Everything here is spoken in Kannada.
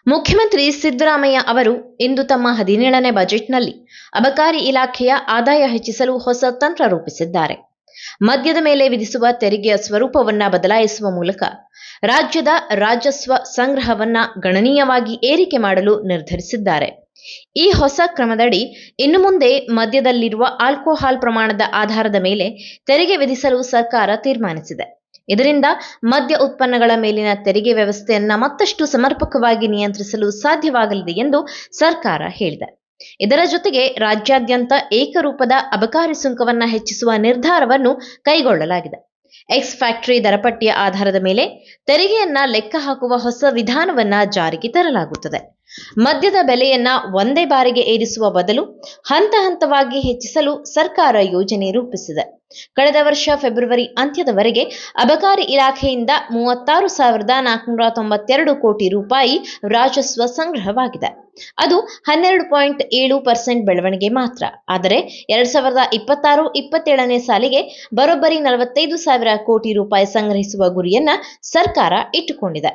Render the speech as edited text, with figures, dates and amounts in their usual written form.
ಮುಖ್ಯಮಂತ್ರಿ ಸಿದ್ದರಾಮಯ್ಯ ಅವರು ಇಂದು ತಮ್ಮ 17ನೇ ಬಜೆಟ್ನಲ್ಲಿ ಅಬಕಾರಿ ಇಲಾಖೆಯ ಆದಾಯ ಹೆಚ್ಚಿಸಲು ಹೊಸ ತಂತ್ರ ರೂಪಿಸಿದ್ದಾರೆ. ಮದ್ಯದ ಮೇಲೆ ವಿಧಿಸುವ ತೆರಿಗೆಯ ಸ್ವರೂಪವನ್ನ ಬದಲಾಯಿಸುವ ಮೂಲಕ ರಾಜ್ಯದ ರಾಜಸ್ವ ಸಂಗ್ರಹವನ್ನ ಗಣನೀಯವಾಗಿ ಏರಿಕೆ ಮಾಡಲು ನಿರ್ಧರಿಸಿದ್ದಾರೆ. ಈ ಹೊಸ ಕ್ರಮದಡಿ ಇನ್ನು ಮುಂದೆ ಮದ್ಯದಲ್ಲಿರುವ ಆಲ್ಕೋಹಾಲ್ ಪ್ರಮಾಣದ ಆಧಾರದ ಮೇಲೆ ತೆರಿಗೆ ವಿಧಿಸಲು ಸರ್ಕಾರ ತೀರ್ಮಾನಿಸಿದೆ. ಇದರಿಂದ ಮದ್ಯ ಉತ್ಪನ್ನಗಳ ಮೇಲಿನ ತೆರಿಗೆ ವ್ಯವಸ್ಥೆಯನ್ನ ಮತ್ತಷ್ಟು ಸಮರ್ಪಕವಾಗಿ ನಿಯಂತ್ರಿಸಲು ಸಾಧ್ಯವಾಗಲಿದೆ ಎಂದು ಸರ್ಕಾರ ಹೇಳಿದೆ. ಇದರ ಜೊತೆಗೆ ರಾಜ್ಯಾದ್ಯಂತ ಏಕರೂಪದ ಅಬಕಾರಿ ಸುಂಕವನ್ನ ಹೆಚ್ಚಿಸುವ ನಿರ್ಧಾರವನ್ನು ಕೈಗೊಳ್ಳಲಾಗಿದೆ. ಎಕ್ಸ್ ಫ್ಯಾಕ್ಟರಿ ದರಪಟ್ಟಿಯ ಆಧಾರದ ಮೇಲೆ ತೆರಿಗೆಯನ್ನ ಲೆಕ್ಕ ಹಾಕುವ ಹೊಸ ವಿಧಾನವನ್ನ ಜಾರಿಗೆ ತರಲಾಗುತ್ತದೆ. ಮದ್ಯದ ಬೆಲೆಯನ್ನ ಒಂದೇ ಬಾರಿಗೆ ಏರಿಸುವ ಬದಲು ಹಂತ ಹಂತವಾಗಿ ಹೆಚ್ಚಿಸಲು ಸರ್ಕಾರ ಯೋಜನೆ ರೂಪಿಸಿದೆ. ಕಳೆದ ವರ್ಷ ಫೆಬ್ರವರಿ ಅಂತ್ಯದವರೆಗೆ ಅಬಕಾರಿ ಇಲಾಖೆಯಿಂದ 36,492 ಕೋಟಿ ರೂಪಾಯಿ ರಾಜಸ್ವ ಸಂಗ್ರಹವಾಗಿದೆ. ಅದು 12.7% ಬೆಳವಣಿಗೆ ಮಾತ್ರ. ಆದರೆ 2026-27ನೇ ಸಾಲಿಗೆ ಬರೋಬ್ಬರಿ 45,000 ಕೋಟಿ ರೂಪಾಯಿ ಸಂಗ್ರಹಿಸುವ ಗುರಿಯನ್ನ ಸರ್ಕಾರ ಇಟ್ಟುಕೊಂಡಿದೆ.